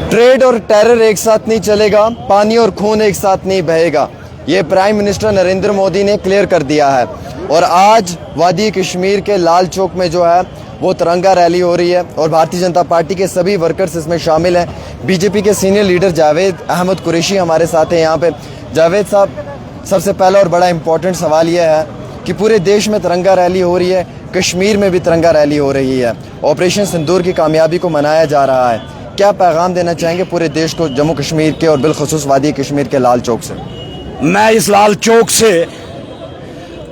Trade और terror एक साथ नहीं चलेगा, पानी और खून एक साथ नहीं बहेगा। ये प्राइम मिनिस्टर नरेंद्र मोदी ने क्लियर कर दिया है। और आज वादी कश्मीर के लाल चौक में जो है वो तिरंगा रैली हो रही है और भारतीय जनता पार्टी के सभी वर्कर्स इसमें शामिल हैं। बीजेपी के सीनियर लीडर जावेद अहमद कुरैशी हमारे साथ हैं यहाँ पे। जावेद साहब, सबसे पहला और बड़ा इम्पोर्टेंट सवाल यह है कि पूरे देश में तिरंगा रैली हो रही है, कश्मीर में भी तिरंगा रैली हो रही है, ऑपरेशन सिंदूर की कामयाबी को मनाया जा रहा है। क्या पैगाम देना चाहेंगे पूरे देश को जम्मू कश्मीर के और बिलखुसूस वादी कश्मीर के लाल चौक से? मैं इस लाल चौक से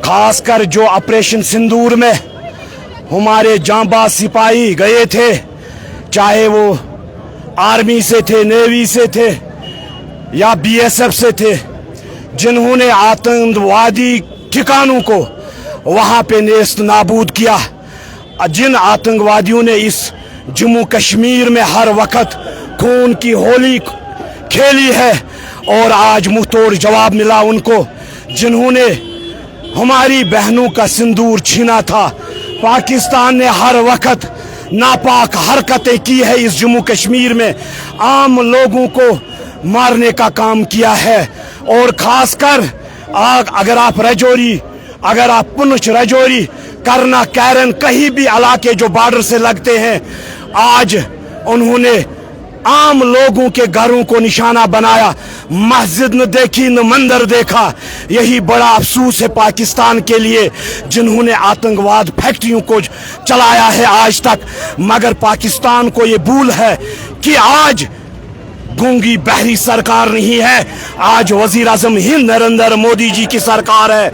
खासकर जो ऑपरेशन सिंदूर में हमारे जांबाज सिपाही गए थे, चाहे वो आर्मी से थे, नेवी से थे या बीएसएफ से थे, जिन्होंने आतंकवादी ठिकानों को वहां पे नेस्त नाबूद किया, जिन आतंकवादियों ने इस जम्मू कश्मीर में हर वक्त खून की होली खेली है और आज मुंहतोड़ जवाब मिला उनको, जिन्होंने हमारी बहनों का सिंदूर छीना था। पाकिस्तान ने हर वक्त नापाक हरकतें की है इस जम्मू कश्मीर में, आम लोगों को मारने का काम किया है। और खासकर अगर आप रजौरी, अगर आप पुंछ, रजौरी, करना, कैरन, कहीं भी इलाके जो बॉर्डर से लगते हैं, आज उन्होंने आम लोगों के घरों को निशाना बनाया। मस्जिद न देखी न मंदिर देखा। यही बड़ा अफसोस है पाकिस्तान के लिए, जिन्होंने आतंकवाद फैक्ट्रियों को चलाया है आज तक। मगर पाकिस्तान को ये भूल है कि आज गूंगी बहरी सरकार नहीं है, आज वजीर आजम हिंद नरेंद्र मोदी जी की सरकार है,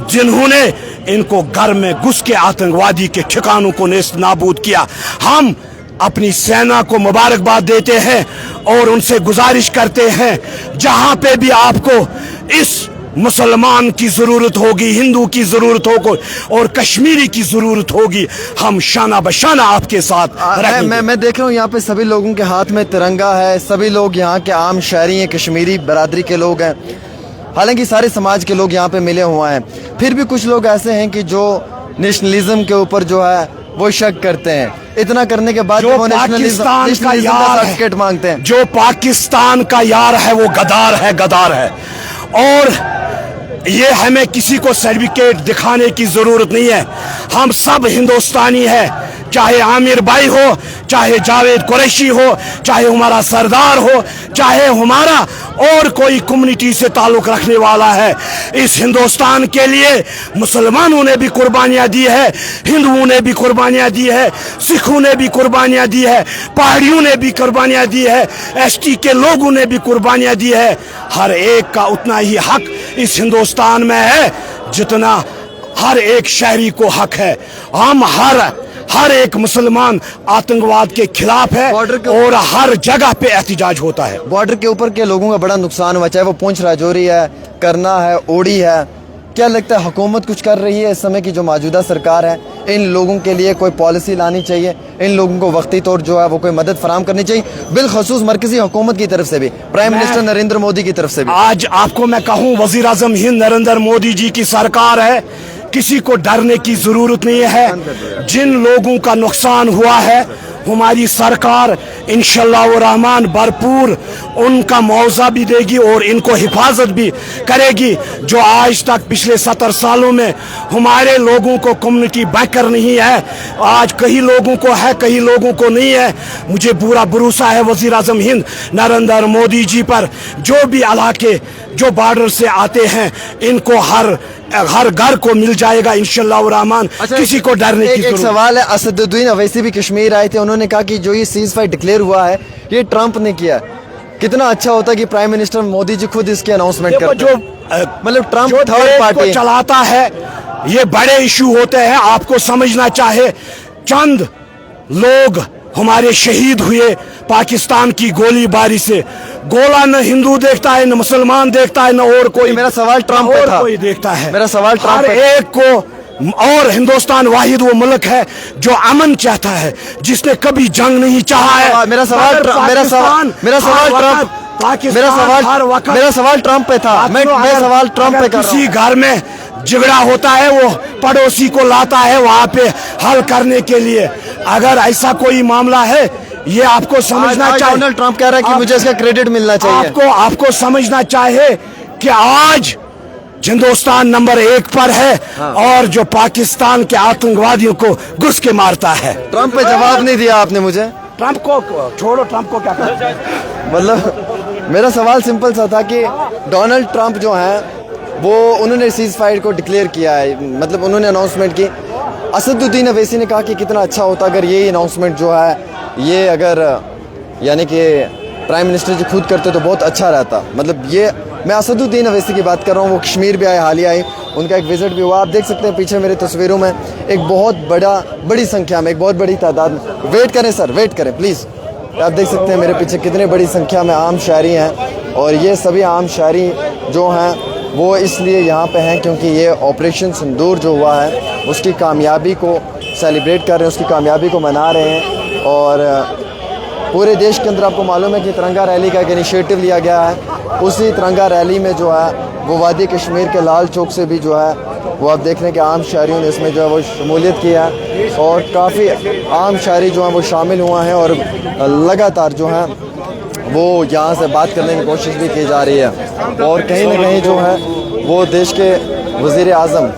जिन्होंने इनको घर में घुस के आतंकवादी के ठिकानों को नेस्त नाबूद किया। हम अपनी सेना को मुबारकबाद देते हैं और उनसे गुजारिश करते हैं, जहां पे भी आपको इस मुसलमान की जरूरत होगी, हिंदू की जरूरत होगी और कश्मीरी की जरूरत होगी, हम शाना बशाना आपके साथ रहेंगे। मैं देख रहा हूँ यहाँ पे सभी लोगों के हाथ में तिरंगा है, सभी लोग यहाँ के आम शहरी हैं, कश्मीरी बरादरी के लोग हैं, हालांकि सारे समाज के लोग यहाँ पे मिले हुए हैं। फिर भी कुछ लोग ऐसे हैं कि जो नेशनलिज्म के ऊपर जो है वो शक करते हैं। इतना करने के बाद जो पाकिस्तान का यार सर्टिफिकेट मांगते हैं, जो पाकिस्तान का यार है वो गदार है, गदार है। और ये हमें किसी को सर्टिफिकेट दिखाने की जरूरत नहीं है, हम सब हिंदुस्तानी है, चाहे आमिर भाई हो, चाहे जावेद कुरैशी हो, चाहे हमारा सरदार हो, चाहे हमारा और कोई कम्युनिटी से ताल्लुक रखने वाला है। इस हिंदुस्तान के लिए मुसलमानों ने भी कुर्बानियां दी है, हिंदुओं ने भी कुर्बानियां दी है, सिखों ने भी कुर्बानियां दी है, पहाड़ियों ने भी कुर्बानियां दी है, एसटी के लोगों ने भी कुर्बानियां दी है। हर एक का उतना ही हक इस हिंदुस्तान में है जितना हर एक शहरी को हक है। हम हर एक मुसलमान आतंकवाद के खिलाफ है और हर जगह पे एहतिजाज होता है। बॉर्डर के ऊपर के लोगों का बड़ा नुकसान हुआ, चाहे वो पुंछ, राजौरी है, करना है, ओडी है। क्या लगता है हुकूमत कुछ कर रही है इस समय की जो मौजूदा सरकार है? इन लोगों के लिए कोई पॉलिसी लानी चाहिए, इन लोगों को वक्ती तौर जो है वो कोई मदद फराम करनी चाहिए, बिलखसूस मरकजी हुकूमत की तरफ से भी, प्राइम मिनिस्टर नरेंद्र मोदी की तरफ से भी। आज आपको मैं कहूँ, वजीर आजम हिंद नरेंद्र मोदी जी की सरकार है, किसी को डरने की जरूरत नहीं है। जिन लोगों का नुकसान हुआ है, हमारी सरकार इंशाअल्लाह व रहमान भरपूर उनका मुआवजा भी देगी और इनको हिफाजत भी करेगी। जो आज तक पिछले 70 सालों में हमारे लोगों को कम्युनिटी बैकर नहीं है, आज कई लोगों को है, कई लोगों को नहीं है। मुझे पूरा भरोसा है वजीर आजम हिंद नरेंद्र मोदी जी पर। जो भी इलाके जो बॉर्डर से आते हैं, इनको हर घर को मिल जाएगा इंशाअल्लाह रहमान। किसी को डरने की एक सवाल है, असदुद्दीन अवैसी भी कश्मीर आए थे, उन्होंने कहा कि जो ये सीज फायर डिक्लेयर हुआ है ये ट्रंप ने किया। कितना अच्छा होता कि प्राइम मिनिस्टर मोदी जी खुद इसकी अनाउंसमेंट करते। जो मतलब ट्रंप थर्ड पार्टी चलाता है, ये बड़े इशू होते हैं, आपको समझना चाहे। चंद लोग हमारे शहीद हुए पाकिस्तान की गोलीबारी से। गोला न हिंदू देखता है, न मुसलमान देखता है, न और कोई। मेरा सवाल ट्रंप पे था, कोई देखता है। मेरा सवाल ट्रंप हर एक को। और हिंदुस्तान वाहिद वो मुल्क है जो अमन चाहता है, जिसने कभी जंग नहीं चाहा है। मेरा सवाल ट्रंप पे था। मेरा सवाल ट्रंप पे था। मैं सवाल ट्रंप पे कर रहा हूं। किसी घर में झगड़ा होता है, वो पड़ोसी को लाता है वहां पे हल करने के लिए। अगर ऐसा कोई मामला है, ये आपको समझना आज चाहिए। डोनाल्ड ट्रंप कह रहा है कि मुझे इसका क्रेडिट मिलना चाहिए। आपको समझना चाहिए कि आज हिंदुस्तान नंबर 1 पर है और जो पाकिस्तान के आतंकवादियों को घुस के मारता है। ट्रंप पे जवाब नहीं दिया आपने मुझे। ट्रंप को छोड़ो, ट्रंप को क्या करना। मतलब मेरा सवाल सिंपल सा था कि डोनाल्ड ट्रंप जो हैं वो उन्होंने सीज फायर को डिक्लेयर किया है, मतलब उन्होंने अनाउंसमेंट की। असदुद्दीन अवैसी ने कहा कि कितना अच्छा होता अगर ये अनाउंसमेंट जो है ये अगर यानी कि प्राइम मिनिस्टर जी खुद करते तो बहुत अच्छा रहता। मतलब ये मैं असदुद्दीन अवैसी की बात कर रहा हूँ, वो कश्मीर भी आए, हालिया आए, उनका एक विजिट भी हुआ। आप देख सकते हैं पीछे मेरी तस्वीरों में एक बहुत बड़ी संख्या में, एक बहुत बड़ी तादाद में, वेट करें सर, वेट करें प्लीज़। आप देख सकते हैं मेरे पीछे कितनी बड़ी संख्या में आम शहरी हैं और ये सभी आम शहरी जो हैं वो इसलिए यहाँ पे हैं क्योंकि ये ऑपरेशन सिंदूर जो हुआ है उसकी कामयाबी को सेलिब्रेट कर रहे हैं, उसकी कामयाबी को मना रहे हैं। और पूरे देश के अंदर आपको मालूम है कि तिरंगा रैली का एक इनिशिएटिव लिया गया है। उसी तिरंगा रैली में जो है वो वादी कश्मीर के लाल चौक से भी जो है वो आप देख रहे हैं कि आम शहरियों ने इसमें जो है वो शमूलियत किया है और काफ़ी आम शहरी जो हैं वो शामिल हुआ हैं और लगातार जो हैं वो यहाँ से बात करने की कोशिश भी की जा रही है। और कहीं ना कहीं जो है वो देश के वज़ीर आज़म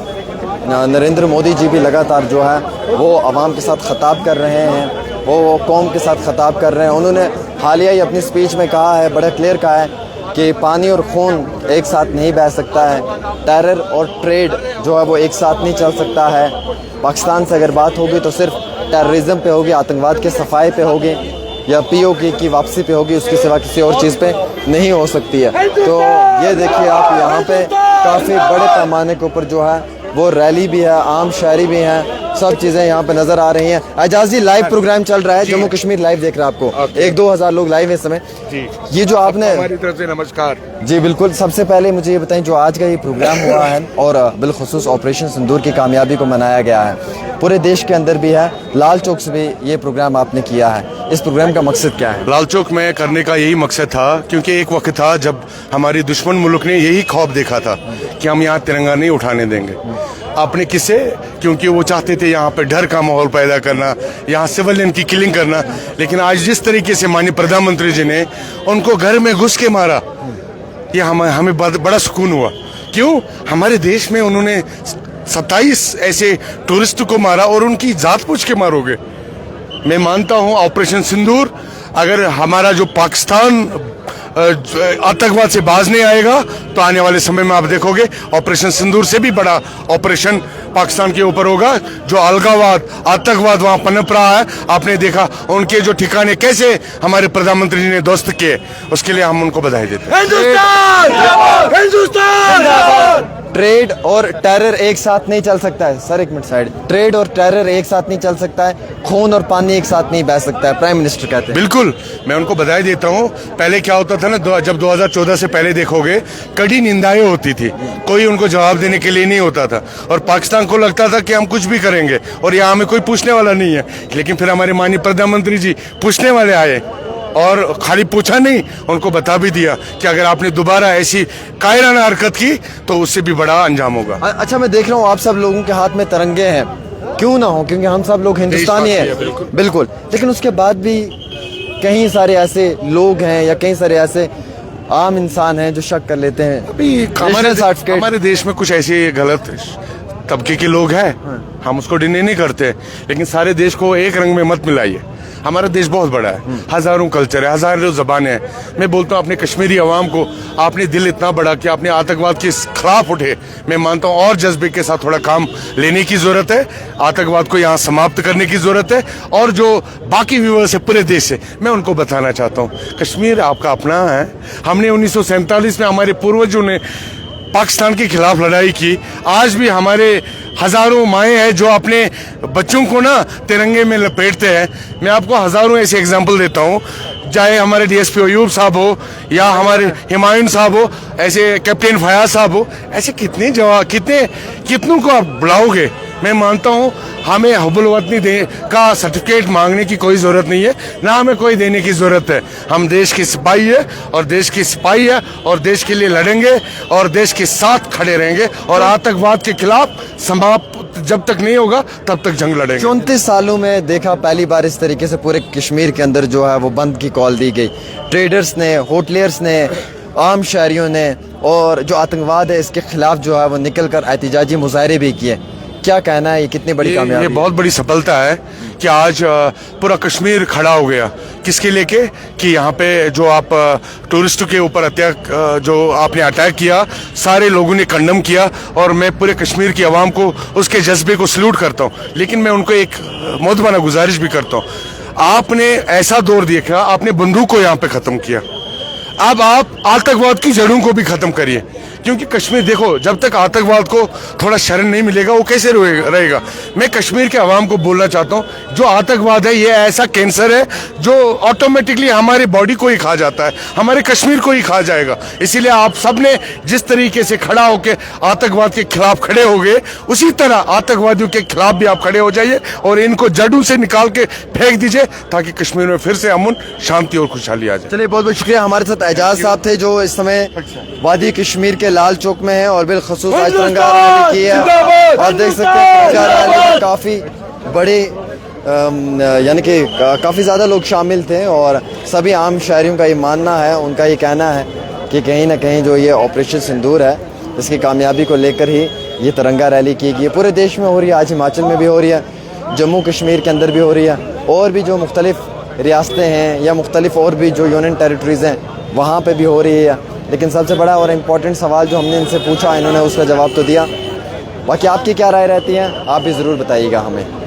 नरेंद्र मोदी जी भी लगातार जो है वो आवाम के साथ ख़ताब कर रहे हैं, वो कौम के साथ ख़ताब कर रहे हैं। उन्होंने हालिया ही अपनी स्पीच में कहा है, बड़ा क्लियर कहा है कि पानी और खून एक साथ नहीं बह सकता है, टेरर और ट्रेड जो है वो एक साथ नहीं चल सकता है। पाकिस्तान से अगर बात होगी तो सिर्फ टेररिज्म पे होगी, आतंकवाद के सफाए पे होगी या पीओके की वापसी पे होगी, उसके सिवा किसी और चीज़ पे नहीं हो सकती है। तो ये देखिए आप यहाँ पे काफ़ी बड़े पैमाने के ऊपर जो है वो रैली भी है, आम शहरी भी हैं, सब चीज़ें यहाँ पे नज़र आ रही हैं। एजाज जी लाइव प्रोग्राम चल रहा है, जम्मू कश्मीर लाइव देख रहा है आपको, 1-2 हज़ार लोग लाइव है इस समय। ये जो आपने हमारी तरफ से नमस्कार जी बिल्कुल। सबसे पहले मुझे ये बताएं जो आज का ये प्रोग्राम हुआ है और बिलखुसूस ऑपरेशन सिंदूर की कामयाबी को मनाया गया है, पूरे देश के अंदर भी है, लाल चौक से भी ये प्रोग्राम आपने किया है, इस प्रोग्राम का मकसद क्या है? लाल चौक में करने का यही मकसद था क्योंकि एक वक्त था जब हमारी दुश्मन मुल्क ने यही ख्वाब देखा था कि हम यहाँ तिरंगा नहीं उठाने देंगे। अपने किस्से, क्योंकि वो चाहते थे यहाँ पे डर का माहौल पैदा करना, यहाँ सिविलियन की किलिंग करना। लेकिन आज जिस तरीके से माननीय प्रधानमंत्री जी ने उनको घर में घुस के मारा, ये हमें बड़ा सुकून हुआ। क्यों? हमारे देश में उन्होंने 27 ऐसे टूरिस्ट को मारा और उनकी जात पूछ के मारोगे। मैं मानता हूँ ऑपरेशन सिंदूर अगर हमारा जो पाकिस्तान आतंकवाद से बाज नहीं आएगा तो आने वाले समय में आप देखोगे ऑपरेशन सिंदूर से भी बड़ा ऑपरेशन पाकिस्तान के ऊपर होगा। जो अलगाववाद, आतंकवाद वहां पनप रहा है, आपने देखा उनके जो ठिकाने कैसे हमारे प्रधानमंत्री जी ने दोस्त किए, उसके लिए हम उनको बधाई देते हैं। ट्रेड और टेरर एक साथ नहीं चल सकता है। सर एक मिनट साइड। ट्रेड और टेरर एक साथ नहीं चल सकता है, खून और पानी एक साथ नहीं बह सकता है, प्राइम मिनिस्टर कहते हैं। बिल्कुल, मैं उनको बधाई देता हूँ। पहले क्या होता था ना, जब 2014 से पहले देखोगे कड़ी निंदाएं होती थी, कोई उनको जवाब देने के लिए नहीं होता था और पाकिस्तान को लगता था कि हम कुछ भी करेंगे और यहाँ हमें कोई पूछने वाला नहीं है। लेकिन फिर हमारे माननीय प्रधानमंत्री जी पूछने वाले आए और खाली पूछा नहीं, उनको बता भी दिया कि अगर आपने दोबारा ऐसी कायराना हरकत की तो उससे भी बड़ा अंजाम होगा। अच्छा, मैं देख रहा हूँ आप सब लोगों के हाथ में तिरंगे हैं, क्यों ना हो, क्योंकि हम सब लोग हिंदुस्तानी हैं। बिल्कुल। लेकिन उसके बाद भी कई सारे ऐसे लोग हैं या कई सारे ऐसे आम इंसान हैं जो शक कर लेते हैं। अभी हमारे देश में कुछ ऐसे गलत तबके के लोग हैं, हम उसको डिने नहीं करते, लेकिन सारे देश को एक रंग में मत मिलाइए। हमारा देश बहुत बड़ा है, हजारों कल्चर है, हजारों जबानें हैं। मैं बोलता हूँ अपने कश्मीरी अवाम को, आपने दिल इतना बड़ा कि आपने आतंकवाद के खिलाफ उठे। मैं मानता हूँ और जज्बे के साथ थोड़ा काम लेने की जरूरत है, आतंकवाद को यहाँ समाप्त करने की जरूरत है। और जो बाकी व्यूअर्स है पूरे देश से, मैं उनको बताना चाहता हूँ कश्मीर आपका अपना है। हमने 1947 में हमारे पूर्वजों ने पाकिस्तान के खिलाफ लड़ाई की। आज भी हमारे हजारों माएँ हैं जो अपने बच्चों को ना तिरंगे में लपेटते हैं। मैं आपको हजारों ऐसे एग्जाम्पल देता हूँ, चाहे हमारे डीएसपी अयूब साहब हो या हमारे हुमायूं साहब हो, ऐसे कैप्टन फयाज साहब हो, ऐसे कितनों को आप बुलाओगे। मैं मानता हूँ हमें हुब्बुल वतनी का सर्टिफिकेट मांगने की कोई ज़रूरत नहीं है, ना हमें कोई देने की ज़रूरत है। हम देश के सिपाही है और देश की सिपाही है और देश के लिए लड़ेंगे और देश के साथ खड़े रहेंगे और आतंकवाद के खिलाफ समाप्त जब तक नहीं होगा तब तक जंग लड़ेंगे। 34 सालों में देखा पहली बार इस तरीके से पूरे कश्मीर के अंदर जो है वो बंद की कॉल दी गई। ट्रेडर्स ने, होटलियर्स ने, आम शहरियों ने, और जो आतंकवाद है इसके खिलाफ जो है वो निकल कर एहतिजाजी मुजाहरे भी किए। क्या कहना है, ये कितनी बड़ी कामयाबी? ये बहुत बड़ी सफलता है कि आज पूरा कश्मीर खड़ा हो गया। किसके लेके? कि यहाँ पे जो आप टूरिस्टों के ऊपर जो आपने अटैक किया, सारे लोगों ने कंडम किया और मैं पूरे कश्मीर की आवाम को उसके जज्बे को सल्यूट करता हूँ। लेकिन मैं उनको एक मोहतबाना गुजारिश भी करता हूँ, आपने ऐसा दौर देखा, आपने बंदूक को यहाँ पे खत्म किया, अब आप आतंकवाद की जड़ों को भी खत्म करिए। क्योंकि कश्मीर देखो, जब तक आतंकवाद को थोड़ा शरण नहीं मिलेगा वो कैसे रहेगा। मैं कश्मीर के अवाम को बोलना चाहता हूँ, जो आतंकवाद है ये ऐसा कैंसर है जो ऑटोमेटिकली हमारी बॉडी को ही खा जाता है, हमारे कश्मीर को ही खा जाएगा। इसीलिए आप सब ने जिस तरीके से खड़ा होकर आतंकवाद के खिलाफ खड़े हो गए, उसी तरह आतंकवादियों के खिलाफ भी आप खड़े हो जाइए और इनको जड़ों से निकाल के फेंक दीजिए, ताकि कश्मीर में फिर से अमन, शांति और खुशहाली आ जाए। चलिए, बहुत बहुत शुक्रिया। हमारे साथ एजाज साहब थे जो इस समय वादी कश्मीर के लाल चौक में है और बिलखसूस आज तिरंगा रैली की है। और देख सकते हैं तिरंगा रैली में काफ़ी बड़े यानी कि काफ़ी ज़्यादा लोग शामिल थे और सभी आम शहरियों का ये मानना है, उनका ये कहना है कि कहीं ना कहीं जो ये ऑपरेशन सिंदूर है इसकी कामयाबी को लेकर ही ये तिरंगा रैली की गई। पूरे देश में हो रही है, आज हिमाचल में भी हो रही है, जम्मू कश्मीर के अंदर भी हो रही है, और भी जो मुख्तलिफ रियासतें हैं या मुख्तलिफ और भी जो यूनियन टेरिटरीज़ हैं वहाँ पे भी हो रही है। लेकिन सबसे बड़ा और इम्पोर्टेंट सवाल जो हमने इनसे पूछा, इन्होंने उसका जवाब तो दिया। बाकी आपकी क्या राय रहती है, आप भी ज़रूर बताइएगा हमें।